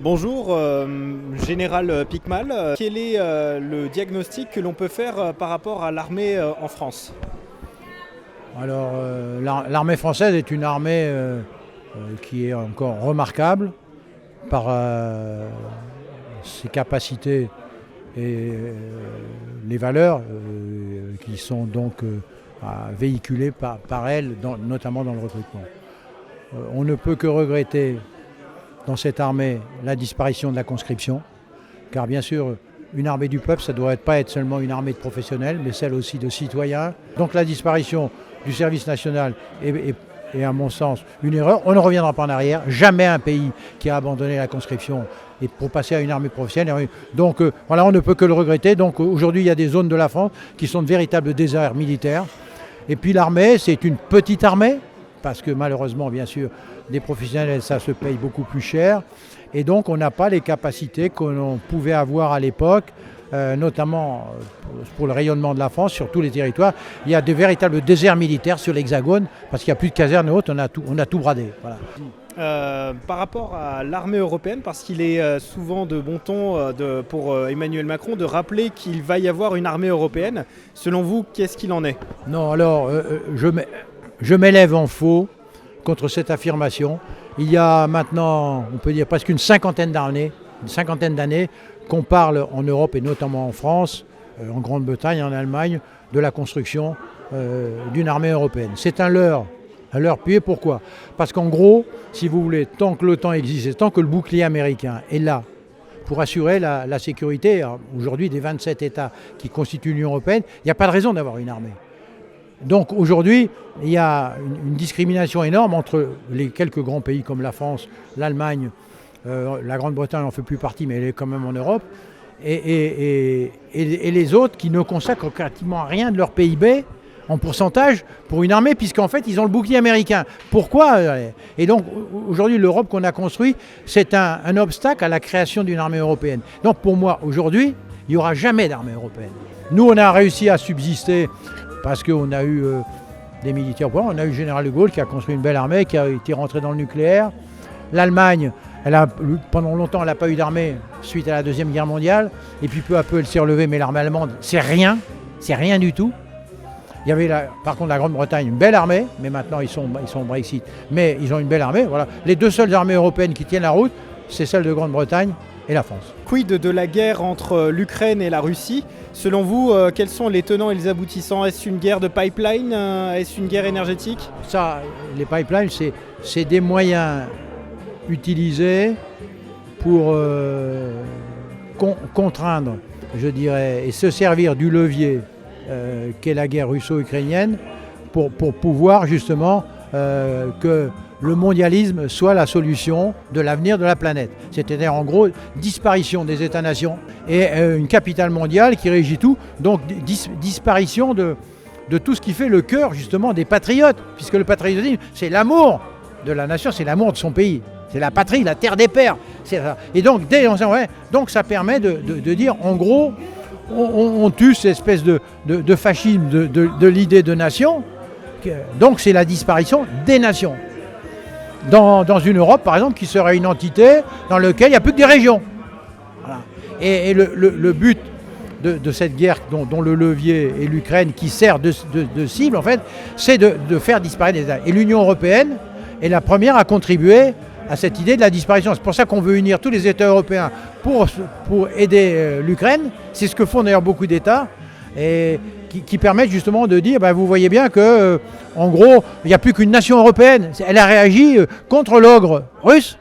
Bonjour, Général Picmal. Quel est le diagnostic que l'on peut faire par rapport à l'armée en France? Alors, l'armée française est une armée qui est encore remarquable par ses capacités et les valeurs qui sont donc véhiculées par elle, notamment dans le recrutement. On ne peut que regretter dans cette armée la disparition de la conscription, car bien sûr, une armée du peuple, ça ne doit pas être seulement une armée de professionnels, mais celle aussi de citoyens. Donc la disparition du service national est à mon sens une erreur. On ne reviendra pas en arrière. Jamais un pays qui a abandonné la conscription et pour passer à une armée professionnelle. Donc voilà, on ne peut que le regretter. Donc aujourd'hui, il y a des zones de la France qui sont de véritables déserts militaires. Et puis l'armée, c'est une petite armée, parce que malheureusement, bien sûr, des professionnels, ça se paye beaucoup plus cher. Et donc, on n'a pas les capacités que l'on pouvait avoir à l'époque, notamment pour le rayonnement de la France sur tous les territoires. Il y a des véritables déserts militaires sur l'Hexagone, parce qu'il n'y a plus de casernes hautes, on a tout bradé. Voilà. Par rapport à l'armée européenne, parce qu'il est souvent de bon ton pour Emmanuel Macron de rappeler qu'il va y avoir une armée européenne. Selon vous, qu'est-ce qu'il en est? Non, alors, je m'élève en faux contre cette affirmation. Il y a maintenant, on peut dire presque une cinquantaine d'années qu'on parle en Europe et notamment en France, en Grande-Bretagne, en Allemagne, de la construction d'une armée européenne. C'est un leurre pué. Pourquoi? Parce qu'en gros, si vous voulez, tant que l'OTAN existe, tant que le bouclier américain est là pour assurer la sécurité, aujourd'hui des 27 États qui constituent l'Union européenne, il n'y a pas de raison d'avoir une armée. Donc aujourd'hui, il y a une discrimination énorme entre les quelques grands pays comme la France, l'Allemagne, la Grande-Bretagne n'en fait plus partie, mais elle est quand même en Europe, et les autres qui ne consacrent pratiquement rien de leur PIB en pourcentage pour une armée, puisqu'en fait, ils ont le bouclier américain. Pourquoi? Et donc, aujourd'hui, l'Europe qu'on a construite, c'est un obstacle à la création d'une armée européenne. Donc, pour moi, aujourd'hui, il n'y aura jamais d'armée européenne. Nous, on a réussi à subsister parce qu'on a eu des militaires. On a eu le général de Gaulle qui a construit une belle armée, qui a été rentré dans le nucléaire. L'Allemagne, pendant longtemps, elle n'a pas eu d'armée suite à la Deuxième Guerre mondiale. Et puis peu à peu, elle s'est relevée, mais l'armée allemande, c'est rien du tout. Il y avait par contre la Grande-Bretagne, une belle armée, mais maintenant ils sont au Brexit. Mais ils ont une belle armée. Voilà. Les deux seules armées européennes qui tiennent la route, c'est celle de Grande-Bretagne et la France. Quid de la guerre entre l'Ukraine et la Russie? Selon vous, quels sont les tenants et les aboutissants? Est-ce une guerre de pipeline? Est-ce une guerre énergétique? Ça, les pipelines, c'est des moyens utilisés pour contraindre, je dirais, et se servir du levier qu'est la guerre russo-ukrainienne pour pouvoir justement que le mondialisme soit la solution de l'avenir de la planète. C'est-à-dire en gros disparition des États-nations et une capitale mondiale qui régit tout, donc disparition de tout ce qui fait le cœur justement des patriotes, puisque le patriotisme c'est l'amour de la nation, c'est l'amour de son pays. C'est la patrie, la terre des pères. Et donc, donc ça permet de dire en gros, on tue cette espèce de fascisme de l'idée de nation. Donc c'est la disparition des nations. Dans une Europe, par exemple, qui serait une entité dans laquelle il n'y a plus que des régions. Voilà. Et le but de cette guerre dont le levier est l'Ukraine, qui sert de cible, en fait, c'est de faire disparaître les États. Et l'Union européenne est la première à contribuer à cette idée de la disparition. C'est pour ça qu'on veut unir tous les États européens pour aider l'Ukraine. C'est ce que font d'ailleurs beaucoup d'États. Et qui permettent justement de dire, vous voyez bien que, en gros, il n'y a plus qu'une nation européenne. Elle a réagi contre l'ogre russe,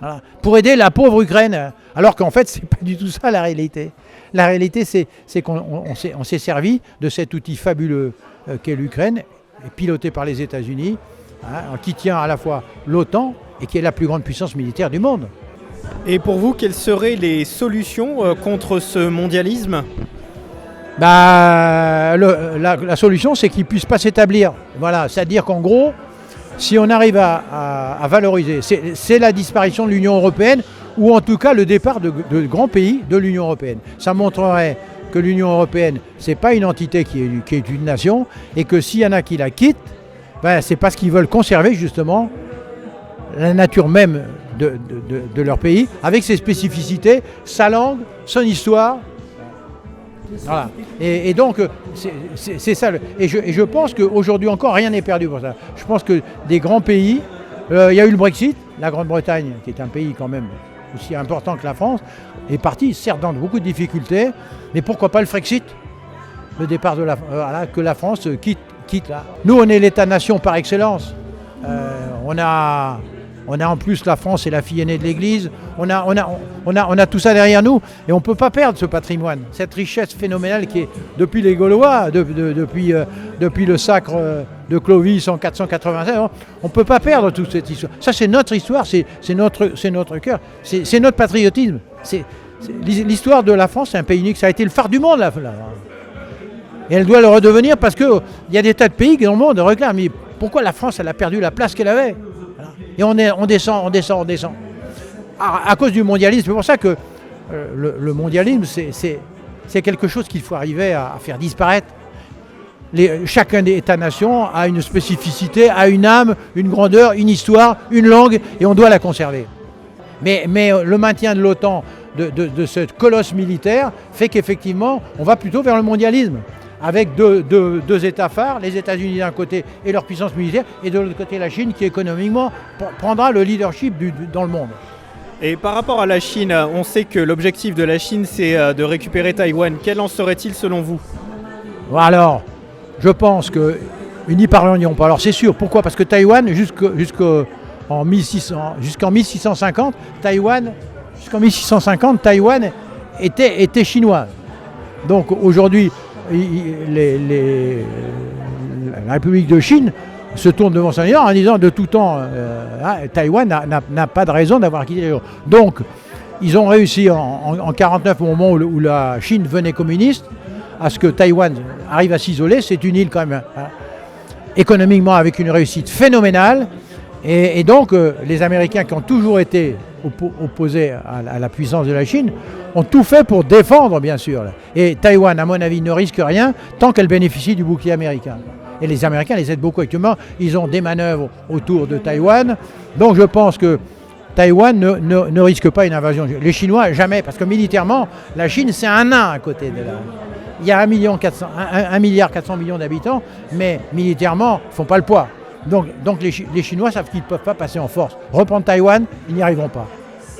voilà, pour aider la pauvre Ukraine. Alors qu'en fait, c'est pas du tout ça la réalité. La réalité, c'est qu'on s'est servi de cet outil fabuleux qu'est l'Ukraine, piloté par les États-Unis, qui tient à la fois l'OTAN et qui est la plus grande puissance militaire du monde. Et pour vous, quelles seraient les solutions contre ce mondialisme? La solution, c'est qu'ils ne puissent pas s'établir. Voilà, c'est-à-dire qu'en gros, si on arrive à valoriser, c'est la disparition de l'Union européenne, ou en tout cas le départ de grands pays de l'Union européenne. Ça montrerait que l'Union européenne, ce n'est pas une entité qui est une nation, et que s'il y en a qui la quittent, c'est parce qu'ils veulent conserver justement la nature même de leur pays, avec ses spécificités, sa langue, son histoire. Voilà. Et donc, c'est ça. Et je pense qu'aujourd'hui encore, rien n'est perdu pour ça. Je pense que des grands pays, il y a eu le Brexit, la Grande-Bretagne, qui est un pays quand même aussi important que la France, est partie, certes dans beaucoup de difficultés, mais pourquoi pas le Frexit, le départ de que la France quitte là. Nous, on est l'État-nation par excellence. On a en plus la France, c'est la fille aînée de l'Église. On a tout ça derrière nous et on ne peut pas perdre ce patrimoine, cette richesse phénoménale qui est depuis les Gaulois, depuis le sacre de Clovis en 496. On ne peut pas perdre toute cette histoire. Ça, c'est notre histoire, c'est notre cœur, c'est notre patriotisme. L'histoire de la France, c'est un pays unique. Ça a été le phare du monde, là. Et elle doit le redevenir parce qu'il y a des tas de pays dans le monde qui réclament. Mais pourquoi la France, elle a perdu la place qu'elle avait? Et on descend. À cause du mondialisme. C'est pour ça que le mondialisme, c'est quelque chose qu'il faut arriver à faire disparaître. Chacun des États-nations a une spécificité, a une âme, une grandeur, une histoire, une langue, et on doit la conserver. Mais le maintien de l'OTAN, de ce colosse militaire, fait qu'effectivement, on va plutôt vers le mondialisme. Avec deux États phares, les États-Unis d'un côté et leur puissance militaire, et de l'autre côté la Chine qui économiquement prendra le leadership dans le monde. Et par rapport à la Chine, on sait que l'objectif de la Chine c'est de récupérer Taïwan. Quel en serait-il selon vous? Alors, je pense qu'ils n'y parviendront pas. Alors c'est sûr, pourquoi? Parce que Taïwan, jusqu'en 1650, Taïwan était chinois. Donc aujourd'hui, la République de Chine se tourne devant son leader en disant de tout temps, Taïwan n'a pas de raison d'avoir quitté les gens. Donc, ils ont réussi en 1949, au moment où la Chine devenait communiste, à ce que Taïwan arrive à s'isoler. C'est une île quand même économiquement avec une réussite phénoménale. Et donc, les Américains qui ont toujours été opposés à la puissance de la Chine ont tout fait pour défendre, bien sûr. Et Taïwan, à mon avis, ne risque rien tant qu'elle bénéficie du bouclier américain. Et les Américains les aident beaucoup actuellement. Ils ont des manœuvres autour de Taïwan. Donc je pense que Taïwan ne risque pas une invasion. Les Chinois, jamais, parce que militairement, la Chine, c'est un nain à côté de là. Il y a 1,4 milliard d'habitants, mais militairement, ils ne font pas le poids. Donc les Chinois savent qu'ils ne peuvent pas passer en force. Reprendre Taïwan, ils n'y arriveront pas.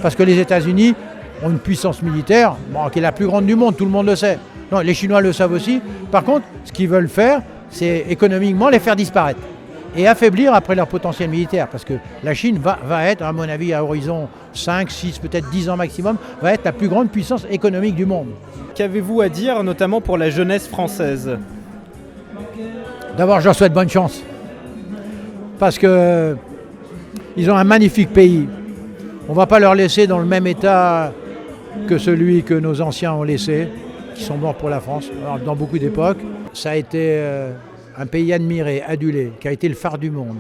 Parce que les États-Unis ont une puissance militaire qui est la plus grande du monde, tout le monde le sait. Non, les Chinois le savent aussi. Par contre, ce qu'ils veulent faire, c'est économiquement les faire disparaître et affaiblir après leur potentiel militaire. Parce que la Chine va être, à mon avis, à horizon 5, 6, peut-être 10 ans maximum, va être la plus grande puissance économique du monde. Qu'avez-vous à dire, notamment pour la jeunesse française? D'abord, je leur souhaite bonne chance. Parce qu'ils ont un magnifique pays. On ne va pas leur laisser dans le même état que celui que nos anciens ont laissé, qui sont morts pour la France, dans beaucoup d'époques. Ça a été un pays admiré, adulé, qui a été le phare du monde,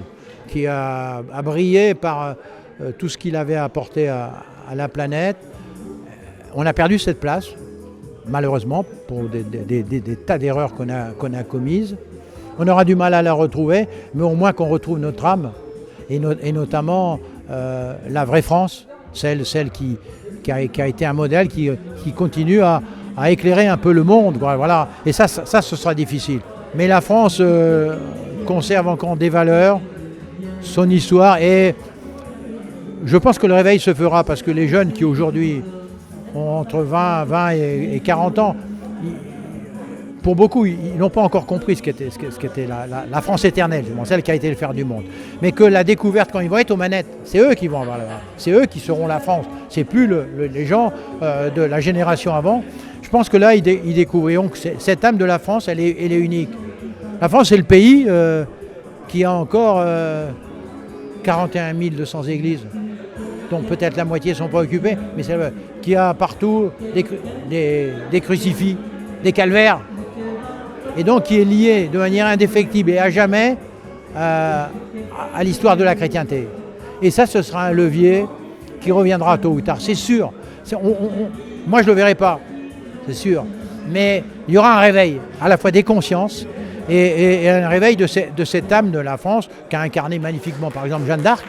qui a brillé par tout ce qu'il avait apporté à la planète. On a perdu cette place, malheureusement, pour des tas d'erreurs qu'on a commises. On aura du mal à la retrouver, mais au moins qu'on retrouve notre âme, et notamment la vraie France, celle qui a été un modèle qui continue à éclairer un peu le monde. Voilà. Et ça, ce sera difficile. Mais la France conserve encore des valeurs, son histoire, et je pense que le réveil se fera parce que les jeunes qui aujourd'hui ont entre 20 et 40 ans, pour beaucoup, ils n'ont pas encore compris ce qu'était la France éternelle, celle qui a été le fer du monde. Mais que la découverte, quand ils vont être aux manettes, c'est eux qui vont avoir c'est eux qui seront la France. C'est plus les gens de la génération avant. Je pense que là, ils découvriront que cette âme de la France, elle est unique. La France, c'est le pays qui a encore 41 200 églises, dont peut-être la moitié ne sont pas occupées, mais qui a partout des crucifix, des calvaires, et donc qui est lié de manière indéfectible et à jamais à l'histoire de la chrétienté. Et ça, ce sera un levier qui reviendra tôt ou tard, c'est sûr. Moi, je ne le verrai pas, c'est sûr. Mais il y aura un réveil, à la fois des consciences et un réveil de cette âme de la France qu'a incarné magnifiquement, par exemple, Jeanne d'Arc.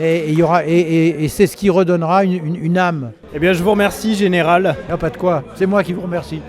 et c'est ce qui redonnera une âme. Eh bien, je vous remercie, Général. Ah, pas de quoi, c'est moi qui vous remercie.